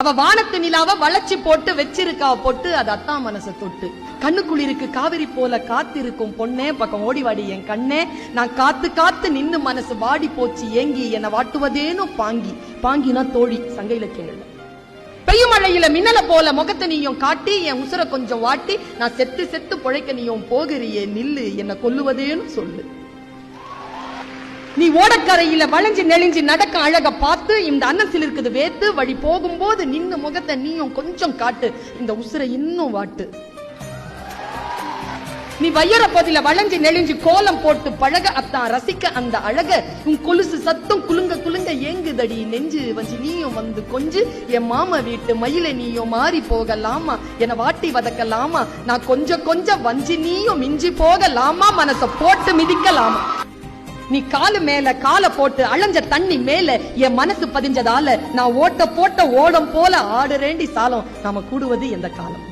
அவ வானத்து நிலாவ வளைச்சு போட்டு வச்சிருக்கா பொட்டு, அது அத்தான் மனசை தொட்டு. கண்ணுக்குளிருக்கு காவிரி போல காத்திருக்கும் பொண்ணே, பக்கம் ஓடிவாடி என் கண்ணே. நான் காத்து காத்து நின்னு மனசு வாடி போச்சு ஏங்கி, என்னை வாட்டுவதேனோ பாங்கி. பாங்கினா தோழி, சங்க இலக்கியங்கள்ல. பெய்யும் மழையில மின்னல போல முகத்தை நீயும் காட்டி, என் உசுர கொஞ்சம் வாட்டி, நான் செத்து செத்து பொழைக்க நீயும் போகிறியே நில்லு, என்னை கொல்லுவதேன்னு சொல்லு. நீ ஓடக்கரையில வளைஞ்சு நெளிஞ்சு நடக்க அழக பார்த்து, இந்த அன்னத்தில் இருக்குது வேத்து, வழி போகும்போது நின்னு முகத்தை நீயும் கொஞ்சம் காட்டு, இந்த உசுரை இன்னும் வாட்டு. நீ வையற பதில வளைஞ்சு நெளிஞ்சு கோலம் போட்டு பழக, அத்தான் ரசிக்க அந்த அழக. உன் கொலுசு சத்தம் குலுங்க குலுங்க ஏங்குதடி நெஞ்சு, வஞ்சி நீயும் வந்து கொஞ்சு, என் மாமா வீட்டு மயில நீயும் மாறி போகலாமா, என வாட்டி வதக்கலாமா, நான் கொஞ்சம் கொஞ்சம் வஞ்சி நீயும் மிஞ்சி போகலாமா, மனச போட்டு மிதிக்கலாமா. நீ காலு மேல கால போட்டு அலைஞ்ச தண்ணி மேல என் மனசு பதிஞ்சதால, நான் ஓட்ட போட்ட ஓடம் போல ஆடுறேண்டி சாலம், நாம கூடுவது எந்த காலம்.